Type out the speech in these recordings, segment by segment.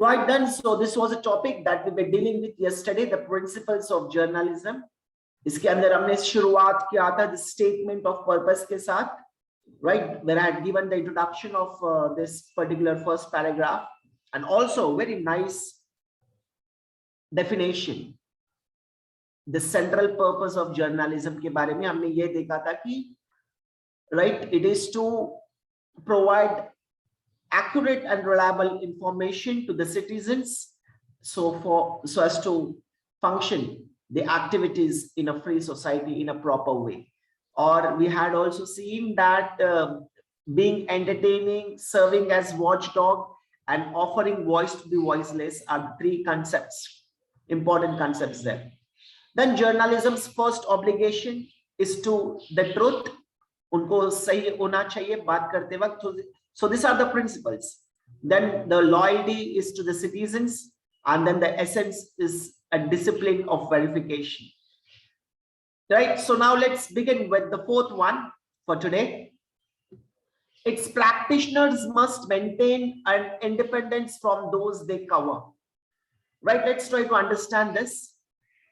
Right then, so this was a topic that we were dealing with yesterday, the principles of journalism. इसके अंदर हमने शुरुआत किया था the statement of purpose के साथ, right, where I had given the introduction of this particular first paragraph and also very nice definition, the central purpose of journalism के बारे में हमने ये देखा था कि right, it is to provide accurate and reliable information to the citizens so as to function the activities in a free society in a proper way. Or we had also seen that being entertaining, serving as watchdog, and offering voice to the voiceless are three concepts, important concepts there. Then journalism's first obligation is to the truth. उनको सही होना चाहिए बात करते वक्त. So these are the principles. Then the loyalty is to the citizens, and then the essence is a discipline of verification. Right. So now let's begin with the fourth one for today. Its practitioners must maintain an independence from those they cover. Right. Let's try to understand this.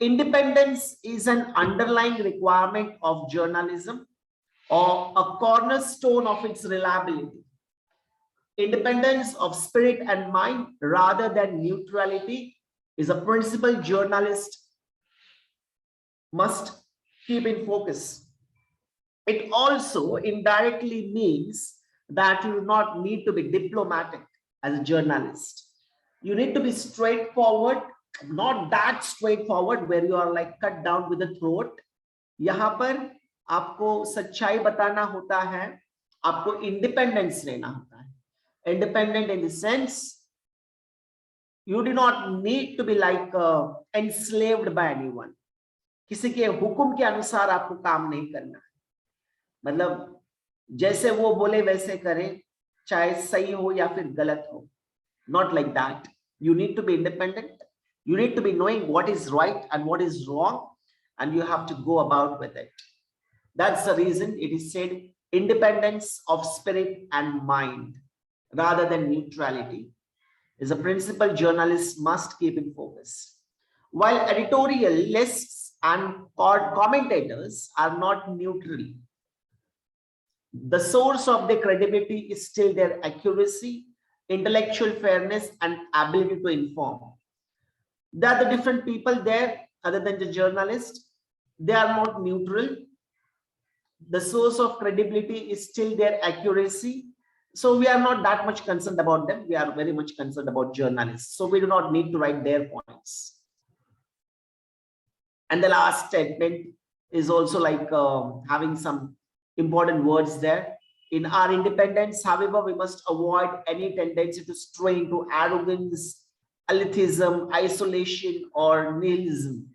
Independence is an underlying requirement of journalism or a cornerstone of its reliability. Independence of spirit and mind rather than neutrality is a principle journalist must keep in focus. It also indirectly means that you do not need to be diplomatic as a journalist. You need to be straightforward, not that straightforward where you are like cut down with the throat. यहाँ पर आपको सच्चाई बताना होता है, आपको independence लेना होता है. Independent in the sense you do not need to be like enslaved by anyone. किसी के हुक्म के अनुसार आपको काम नहीं करना है. मतलब जैसे वो बोले वैसे करें, चाहे सही हो या फिर गलत हो. Not like that. You need to be independent. You need to be knowing what is right and what is wrong, and you have to go about with it. That's the reason it is said independence of spirit and mind rather than neutrality is a principle journalists must keep in focus. While editorialists and commentators are not neutral, the source of their credibility is still their accuracy, intellectual fairness, and ability to inform. There are the different people there other than the journalist. They are not neutral. The source of credibility is still their accuracy. So we are not that much concerned about them. We are very much concerned about journalists. So we do not need to write their points. And the last statement is also like having some important words there. In our independence, however, we must avoid any tendency to stray into arrogance, elitism, isolation, or nihilism.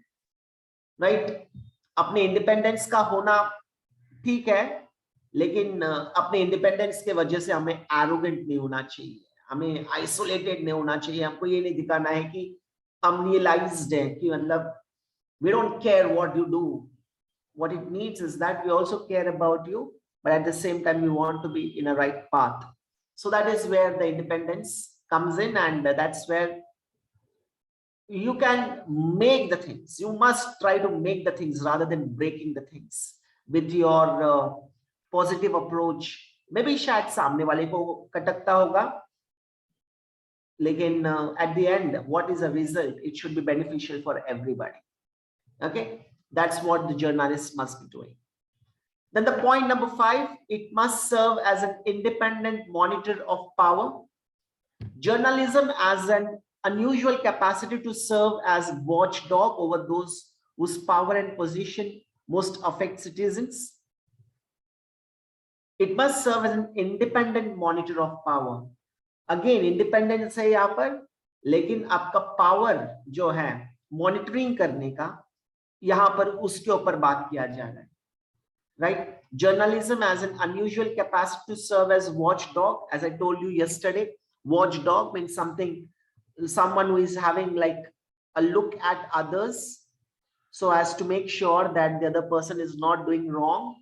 Right? अपने independence का होना ठीक है, लेकिन अपने independence के वजह से हमें एरोगेंट नहीं होना चाहिए, हमें आइसोलेटेड नहीं होना चाहिए. हमको ये नहीं दिखाना है कि हम रियलाइज्ड हैं, कि मतलब we don't care what you do. What it needs is that we also care about you, but at the same time we want to be in a right path. So that is where the independence comes in, and that's where you can make the things. You must try to make the things rather than breaking the things with your positive approach. में भी शायद सामने वाले को कटकता होगा, लेकिन at the end what is the result? It should be beneficial for everybody. Okay, that's what the journalist must be doing. Then the point number 5, it must serve as an independent monitor of power. Journalism has an unusual capacity to serve as watchdog over those whose power and position most affect citizens. It must serve as an independent monitor of power. Again, independence है यहाँ पर, लेकिन आपका power जो है monitoring करने का, यहाँ पर उसके ऊपर बात किया जा रहा है. Right? Journalism has an unusual capacity to serve as watchdog. As I told you yesterday, watchdog means someone who is having like a look at others so as to make sure that the other person is not doing wrong.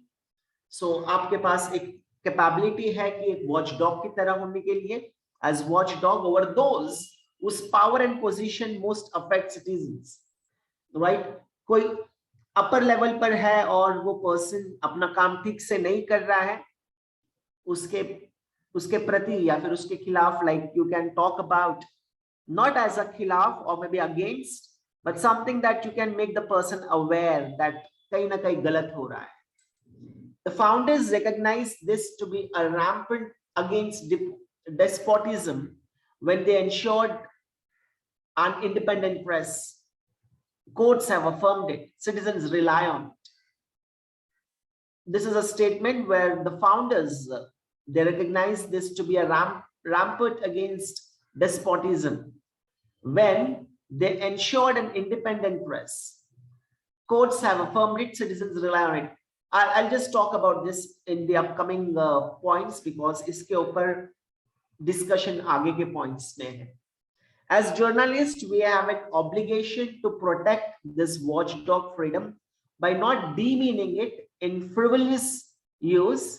So आपके पास एक capability है कि एक watchdog की तरह होने के लिए, as watchdog over those उस power and position most affect citizens, right? कोई अपर लेवल पर है और वो पर्सन अपना काम ठीक से नहीं कर रहा है, उसके उसके प्रति या फिर उसके खिलाफ, like you can talk about not as a khilaf or maybe against, but something that you can make the person aware that kahin na kahin galat ho raha hai. The founders recognize this to be a rampant against despotism when they ensured an independent press. Courts have affirmed it. Citizens rely on it. This is a statement where the founders, they recognize this to be a rampant against despotism when they ensured an independent press. Courts have affirmed it, citizens rely on it. I'll just talk about this in the upcoming points because iske upar discussion aage ke points mein hai. As journalists, we have an obligation to protect this watchdog freedom by not demeaning it in frivolous use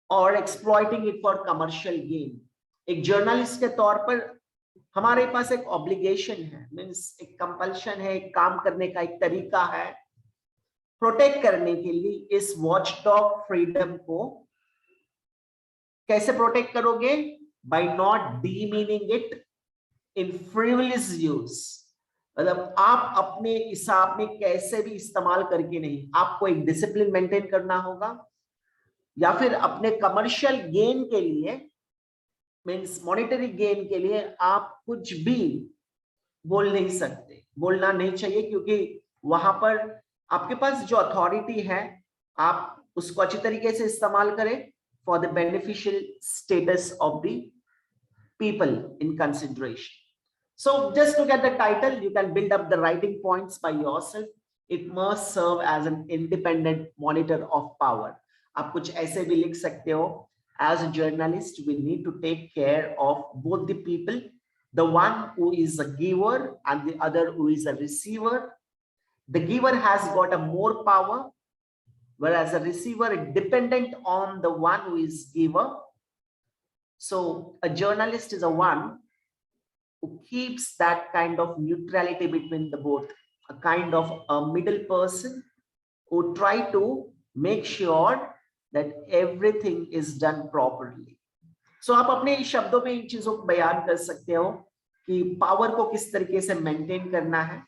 or exploiting it for commercial gain. एक journalist के तौर पर हमारे पास एक obligation है, means एक compulsion है, एक काम करने का एक तरीका है प्रोटेक्ट करने के लिए इस वॉचडॉग फ्रीडम को। कैसे प्रोटेक्ट करोगे? By not demeaning it in frivolous use, मतलब आप अपने हिसाब में कैसे भी इस्तेमाल करके नहीं, आपको एक डिसिप्लिन मेंटेन करना होगा, या फिर अपने कमर्शियल गेन के लिए, मीन्स मॉनिटरी गेन के लिए आप कुछ भी बोल नहीं सकते, बोलना नहीं चाहिए, क्योंकि वहां पर आपके पास जो अथॉरिटी है आप उसको अच्छी तरीके से इस्तेमाल करें for the beneficial status of the people in consideration. So just look at the title, you can build up the writing points by yourself. It must serve as an independent monitor of power. आप कुछ ऐसे भी लिख सकते हो, as a journalist we need to take care of both the people, the one who is a giver and the other who is a receiver. The giver has got a more power, whereas a receiver is dependent on the one who is giver. So a journalist is a one who keeps that kind of neutrality between the both, a kind of a middle person who try to make sure that everything is done properly. So आप अपने शब्दों में इन चीजों को बयान कर सकते हो कि पावर को किस तरीके से मेंटेन करना है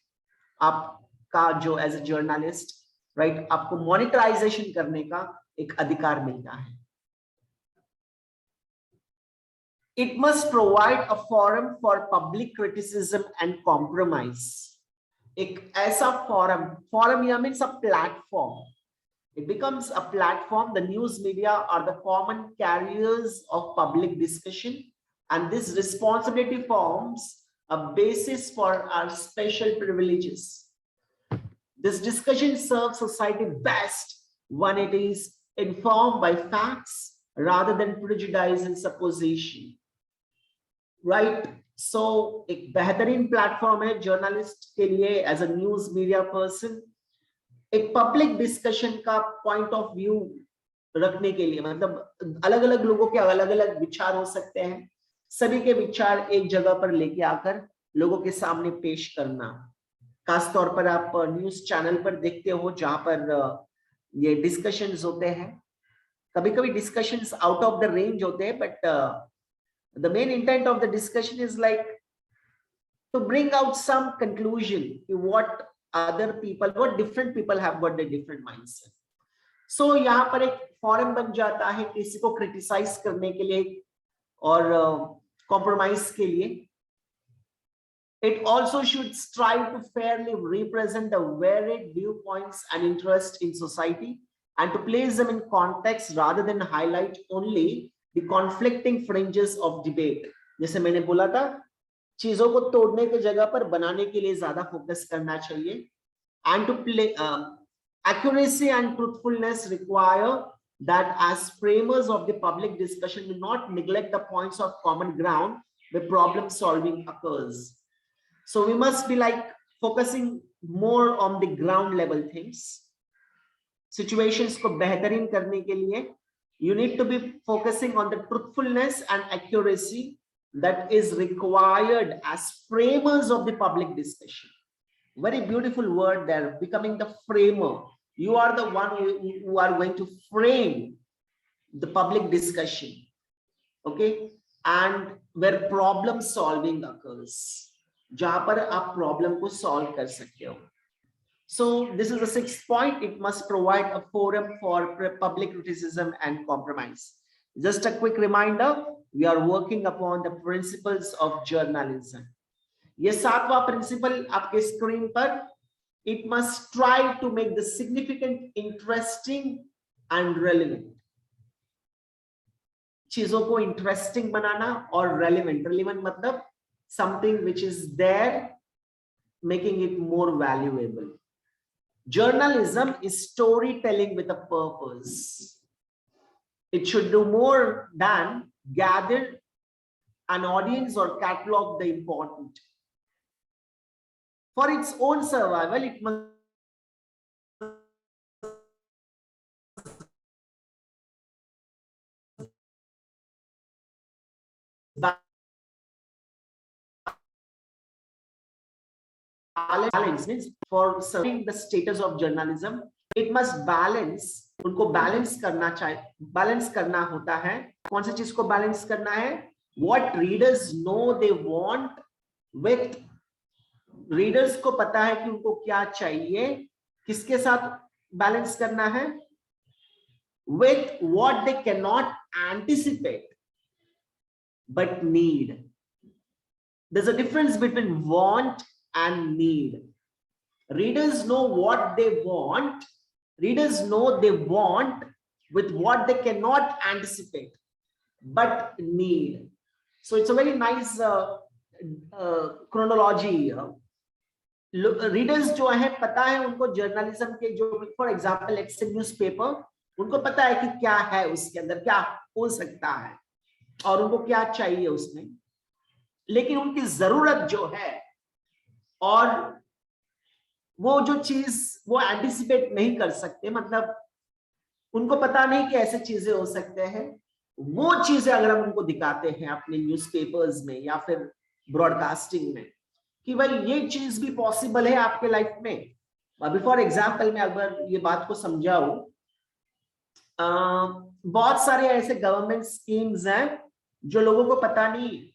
आपका, जो एज ए जर्नलिस्ट, राइट, आपको मॉनिटराइजेशन करने का एक अधिकार मिलता है. It must provide a forum for public criticism and compromise. एक ऐसा forum या means a platform. It becomes a platform. The news media are the common carriers of public discussion, and this responsibility forms a basis for our special privileges. This discussion serves society best when it is informed by facts rather than prejudice and supposition. Right? So एक बेहतरीन platform है journalist के लिए as a news media person, एक public discussion का point of view रखने के लिए. मतलब अलग अलग लोगों के अलग अलग विचार हो सकते हैं, सभी के विचार एक जगह पर लेके आकर लोगों के सामने पेश करना. खास तौर पर आप न्यूज चैनल पर देखते हो जहां पर ये डिस्कशंस होते हैं. कभी कभी discussions out of the range होते हैं, but the main intent of the discussion is like to bring out some conclusion what other people, what different people have got their different mindset. So यहाँ पर एक forum बन जाता है किसी को criticize करने के लिए और compromise के लिए. It also should strive to fairly represent the varied viewpoints and interests in society and to place them in context rather than highlight only the conflicting fringes of debate. जैसे मैंने बोला था, चीजों को तोड़ने की जगह पर बनाने के लिए ज्यादा फोकस करना चाहिए. And to play accuracy and truthfulness require that as framers of the public discussion do not neglect the points of common ground where problem solving occurs. So we must be like focusing more on the ground level things. Situations को बेहतरीन करने के लिए you need to be focusing on the truthfulness and accuracy that is required as framers of the public discussion. Very beautiful word there, becoming the framer. You are the one who are going to frame the public discussion, okay? And where problem solving occurs, जहां पर आप problem को solve कर सकते हो. So this is the 6th point. It must provide a forum for public criticism and compromise. Just a quick reminder, we are working upon the principles of journalism. ये 7वां principle आपके screen पर. It must strive to make the significant, interesting and relevant. चीजों को interesting बनाना और relevant. Relevant मतलब something which is there, making it more valuable. Journalism is storytelling with a purpose. It should do more than gather an audience or catalog the important. For its own survival, it must balance, means for serving the status of journalism, it must balance. उनको balance करना चाहिए, balance करना होता है. कौन सी चीज को balance करना है? What readers know they want with, readers को पता है कि उनको क्या चाहिए, किसके साथ balance करना है? With what they cannot anticipate but need. There's a difference between want and need. Readers know what they want. Readers know they want with what they cannot anticipate but need. So it's a very nice chronology. Readers जो है पता है उनको journalism के जो, for example, let's say newspaper, उनको पता है कि क्या है उसके अंदर, क्या हो सकता है और उनको क्या चाहिए उसमें, लेकिन उनकी जरूरत जो है और वो जो चीज वो एंटिसिपेट नहीं कर सकते, मतलब उनको पता नहीं कि ऐसे चीजें हो सकते हैं, वो चीजें अगर हम उनको दिखाते हैं अपने न्यूज़पेपर्स में या फिर ब्रॉडकास्टिंग में कि भाई ये चीज भी पॉसिबल है आपके लाइफ में. अभी फॉर एग्जांपल मैं अगर ये बात को समझाऊं, बहुत सारे ऐसे गवर्नमेंट स्कीम्स हैं जो लोगों को पता नहीं,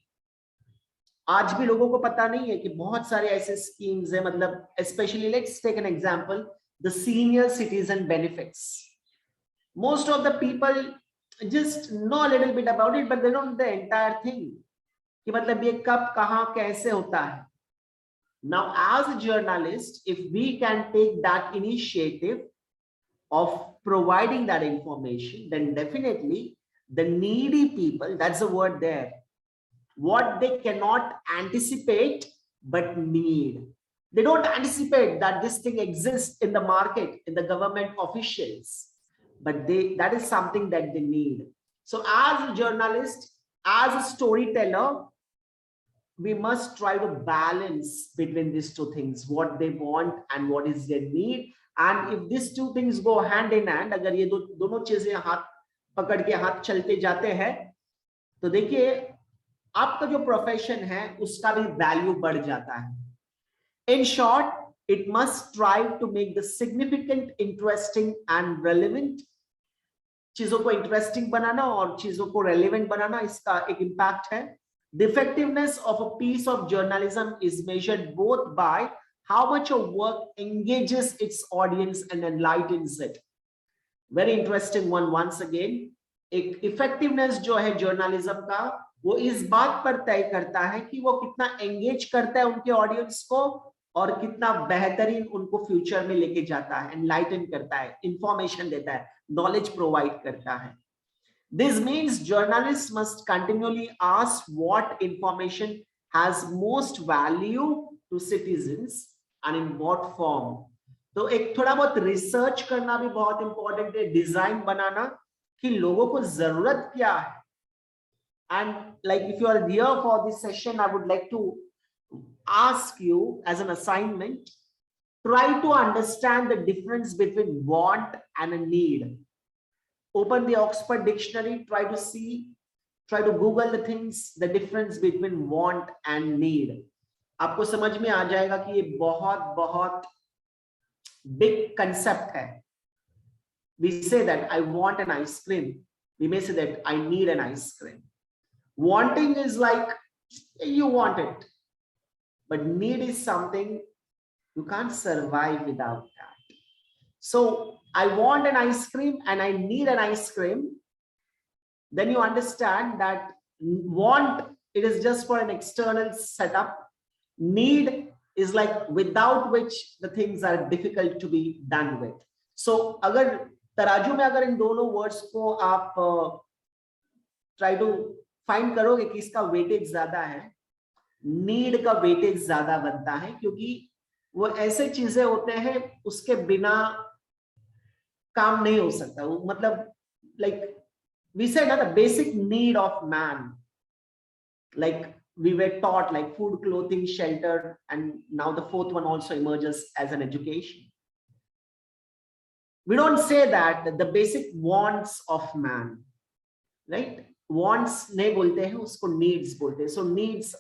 आज भी लोगों को पता नहीं है कि बहुत सारे ऐसे स्कीम्स हैं. मतलब specially let's take an example, the senior citizen benefits. Most of the people just know a little bit about it but they don't know the entire thing कि मतलब ये कब कहां कैसे होता है. Now as a journalist, if we can take that initiative of providing that information, then definitely the needy people, that's the word there, what they cannot anticipate but need. They don't anticipate that this thing exists in the market, in the government officials, but that is something that they need. So as a journalist, as a storyteller, we must try to balance between these two things, what they want and what is their need. And if these two things go hand in hand, अगर ये दोनों चीजें हाथ पकड़ के हाथ चलते जाते हैं, तो देखिए आपका जो प्रोफेशन है उसका भी वैल्यू बढ़ जाता है. In short, it must strive to make the significant, interesting and relevant. चीजों को इंटरेस्टिंग बनाना और चीजों को रेलेवेंट बनाना, इसका एक इम्पैक्ट है. The effectiveness of a piece of journalism is measured both by how much of work engages its audience and enlightens it. Very interesting one once again. एक effectiveness जो है journalism का, वो इस बात पर तय करता है कि वो कितना engage करता है उनके audience को और कितना बेहतरीन उनको फ्यूचर में लेके जाता है, enlighten करता है, information देता है, knowledge provide करता है. This means journalists must continually ask what information has most value to citizens and in what form. तो एक थोड़ा बहुत रिसर्च करना भी बहुत इंपॉर्टेंट है, डिजाइन बनाना कि लोगों को जरूरत क्या है. And like if you are here for this session, I would like to ask you as an assignment, try to understand the difference between want and a need. Open the Oxford Dictionary, try try to Google the things, the difference between want and need. आपको समझ में आ जाएगा कि ये बहुत बहुत big concept है. We say that I want an ice cream. We may say that I need an ice cream. Wanting is like you want it, but need is something you can't survive without that. So I want an ice cream and I need an ice cream. Then you understand that want, it is just for an external setup. Need is like without which the things are difficult to be done with. So अगर तराजू में अगर इन दोनों words को आप try to find करोगे कि इसका वेटेज ज्यादा है, नीड का वेटेज ज्यादा बनता है, क्योंकि वो ऐसे चीजें होते हैं उसके बिना काम नहीं हो सकता. मतलब like we said that the basic need of man, like we were taught, like food, clothing, shelter, and now the fourth one also emerges as an education. We don't say that the basic wants of man, right? Wants नहीं बोलते हैं, उसको needs बोलते हैं. So needs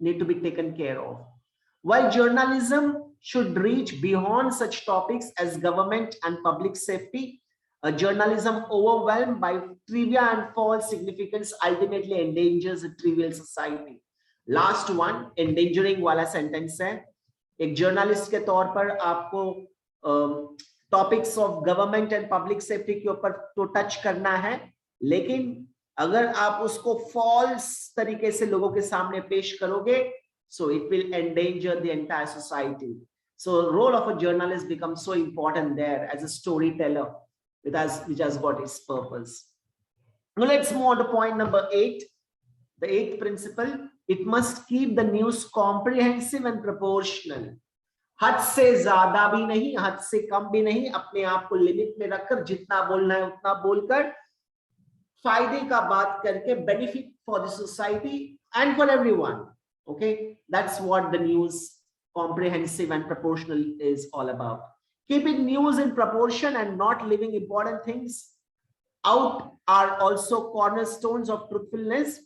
need to be taken care of. While journalism should reach beyond such topics as government and public safety, a journalism overwhelmed by trivia and false significance ultimately endangers a trivial society. Last one, endangering वाला sentence है. एक journalist के तौर पर आपको topics of government and public safety के ऊपर तो टच करना है, लेकिन अगर आप उसको फॉल्स तरीके से लोगों के सामने पेश करोगे, so it will endanger the entire society. So role of a journalist becomes so important there as a storyteller, which has got its purpose. Now let's move on to point number 8, the 8th principle. It must keep the news comprehensive and proportional. हद से ज्यादा भी नहीं, हद से कम भी नहीं, अपने आप को लिमिट में रखकर जितना बोलना है उतना बोलकर फायदे का बात करके, benefit for the society and for everyone. Okay, that's what the news comprehensive and proportional is all about. Keeping news in proportion and not leaving important things out are also cornerstones of truthfulness.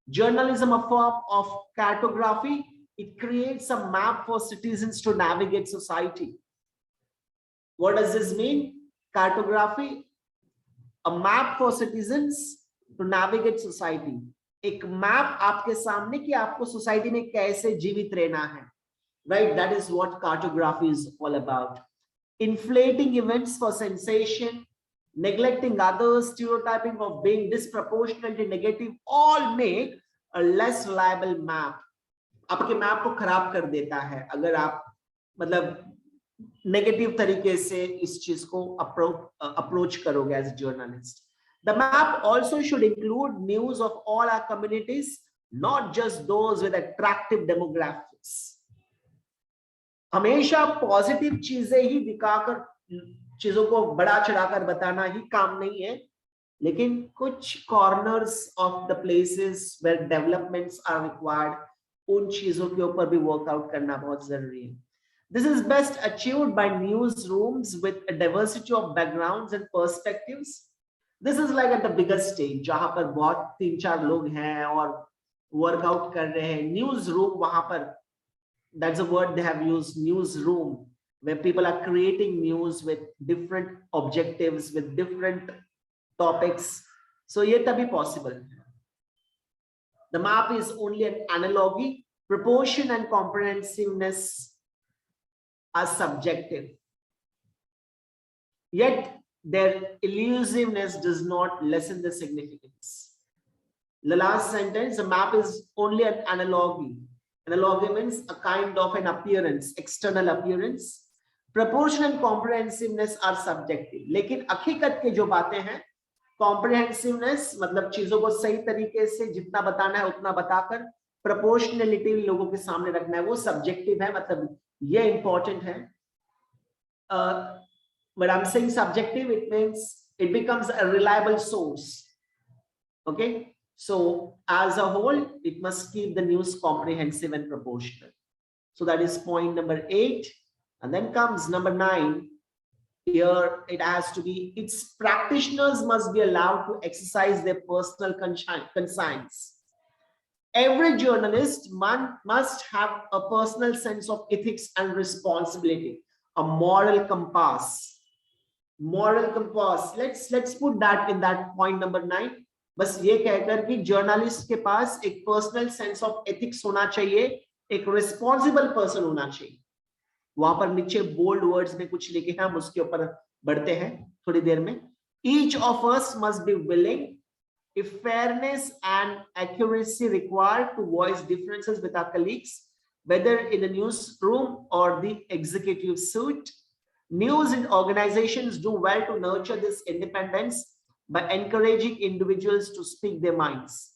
Journalism, a form of cartography, it creates a map for citizens to navigate society. What does this mean? Cartography, a map for citizens to navigate society. एक map आपके सामने कि आपको society में कैसे जीवित रहना है, right? That is what cartography is all about. Inflating events for sensation, neglecting others, stereotyping of being disproportionately negative, all make a less reliable map. आपके मैप को खराब कर देता है अगर आप मतलब नेगेटिव तरीके से इस चीज को अप्रोच करोगे as a journalist. The map also should include news of all our communities, not just those with attractive demographics. हमेशा पॉजिटिव चीजें ही दिखाकर चीजों को बड़ा चढ़ाकर बताना ही काम नहीं है, लेकिन कुछ corners of the places where developments are required, उन चीजों के ऊपर भी वर्कआउट करना बहुत जरूरी है. This is best achieved by newsrooms with a diversity of backgrounds and perspectives. This is like at the biggest stage, जहां पर बहुत 3-4 लोग हैं और वर्कआउट कर रहे हैं. न्यूज रूम, वहां पर, that's a word they have used, newsroom, where people are creating news with different objectives, with different topics. So ये तभी possible. The map is only an analogy. Proportion and comprehensiveness are subjective, yet their elusiveness does not lessen the significance. The last sentence, the map is only an analogy. Analogy means a kind of an appearance, external appearance. Proportion and comprehensiveness are subjective. लेकिन हकीकत के जो बातें हैं, comprehensiveness मतलब चीजों को सही तरीके से जितना बताना है उतना बताकर, proportionality लोगों के सामने रखना है, वो subjective है. मतलब ये important है. When I'm saying subjective, it means it becomes a reliable source. Okay, so as a whole, it must keep the news comprehensive and proportional. So that is point number 8. And then comes number 9. here it has to be, its practitioners must be allowed to exercise their personal conscience. Every journalist must have a personal sense of ethics and responsibility, a moral compass. Moral compass. Let's put that in that point number 9. बस ये कहकर कि journalist के पास एक personal sense of ethics होना चाहिए, एक responsible person होना चाहिए. वहां पर नीचे बोल्ड वर्ड्स में कुछ लिखे हैं, हम उसके ऊपर बढ़ते हैं थोड़ी देर में. Each of us must be willing, if fairness and accuracy required, to voice differences with our colleagues, whether in the newsroom or the executive suite. News and organizations do well to nurture this independence by encouraging individuals to speak their minds.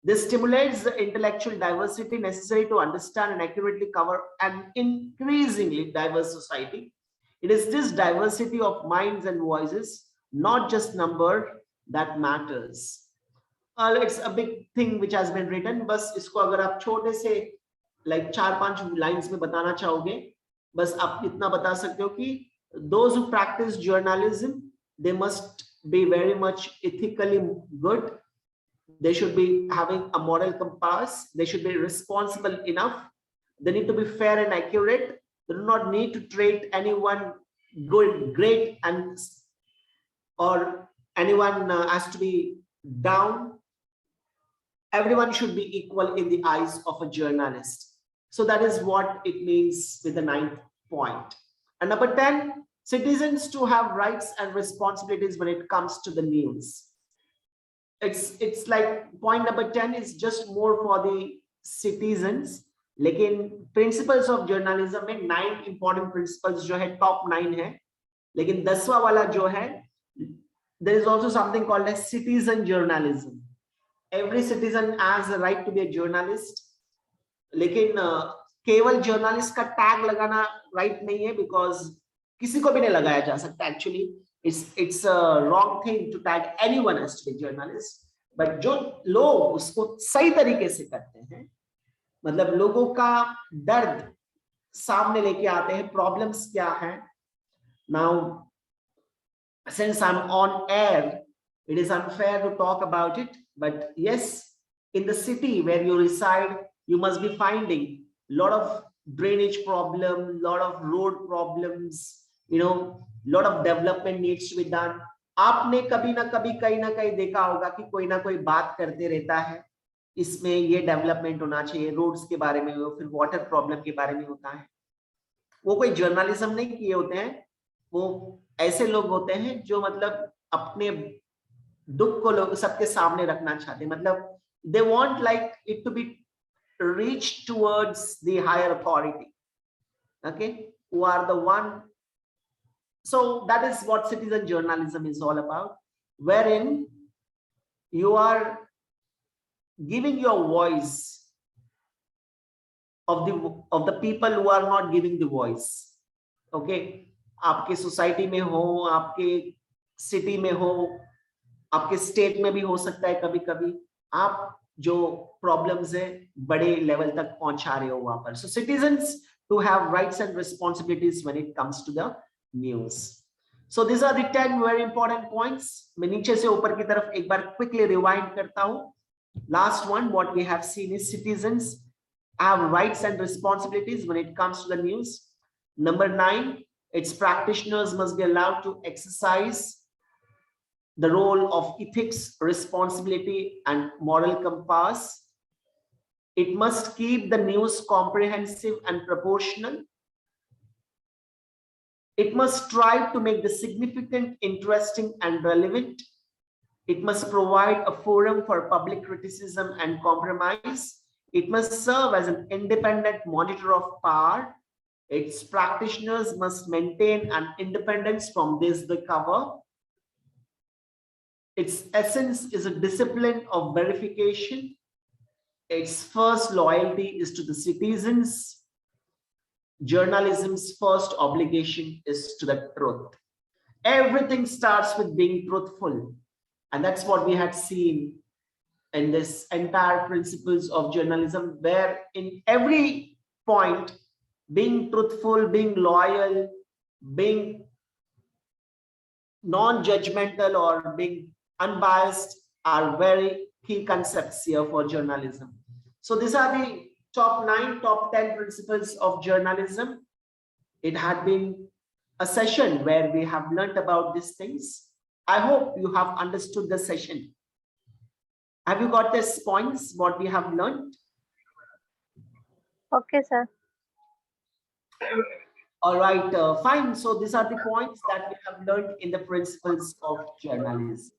This stimulates the intellectual diversity necessary to understand and accurately cover an increasingly diverse society. It is this diversity of minds and voices, not just number, that matters. It's a big thing which has been written. बस इसको अगर आप छोटे से like 4-5 lines में बताना चाहोगे, बस आप इतना बता सकते हो कि those who practice journalism, they must be very much ethically good. They should be having a moral compass. They should be responsible enough. They need to be fair and accurate. They do not need to treat anyone good, great, and or anyone has to be down. Everyone should be equal in the eyes of a journalist. So that is what it means with the 9th point. And number 10, citizens to have rights and responsibilities when it comes to the news. It's like point number 10 is just more for the citizens. लेकिन principles of journalism में 9 important principles जो है top 9 है. लेकिन 10वां वाला जो है, there is also something called as citizen journalism. Every citizen has a right to be a journalist. लेकिन केवल जर्नलिस्ट का टैग लगाना राइट नहीं है, बिकॉज किसी को भी नहीं लगाया जा सकता. Actually it's a wrong thing to tag anyone as to be journalist. But जो लोग उसको सही तरीके से करते हैं, मतलब लोगों का दर्द सामने लेके आते हैं, प्रॉब्लम्स क्या है. Now since I'm on air, it is unfair to talk about it, but yes, in the city where you reside, you must be finding a lot of drainage problem, lot of road problems, lot of development needs to be done. आपने कभी ना कभी कहीं ना कहीं देखा होगा कि कोई ना कोई बात करते रहता है, इसमें ये डेवलपमेंट होना चाहिए, रोड्स के बारे में हो, फिर वाटर प्रॉब्लम के बारे में होता है. वो कोई जर्नलिज्म नहीं किए होते हैं, वो ऐसे लोग होते हैं जो मतलब अपने दुख को लोग सबके सामने रखना चाहते हैं. मतलब they want like it to be reached towards the higher authority, okay, who are the one. So that is what citizen journalism is all about, wherein you are giving your voice of the people who are not giving the voice. Okay, आपके society में हो, आपके city में हो, आपके state में भी हो सकता है, कभी कभी आप जो प्रॉब्लम्स है बड़े लेवल तक पहुंचा रहे हो वहां पर. So citizens to have rights and responsibilities when it comes to the news. So this are the 10 very important points. मैं नीचे से ऊपर की तरफ एक बार क्विकली रिवाइंड करता हूं. Last one, what we have seen is citizens have rights and responsibilities when it comes to the news. Number 9, its practitioners must be allowed to exercise the role of ethics, responsibility, and moral compass. It must keep the news comprehensive and proportional. It must strive to make the significant, interesting, and relevant. It must provide a forum for public criticism and compromise. It must serve as an independent monitor of power. Its practitioners must maintain an independence from this they cover. Its essence is a discipline of verification. Its first loyalty is to the citizens. Journalism's first obligation is to the truth. Everything starts with being truthful, and that's what we had seen in this entire principles of journalism, where in every point, being truthful, being loyal, being non-judgmental or being unbiased are very key concepts here for journalism. So these are the top 9, top 10 principles of journalism. It had been a session where we have learned about these things. I hope you have understood the session. Have you got these points, what we have learned? Okay, sir. All right, fine. So these are the points that we have learned in the principles of journalism.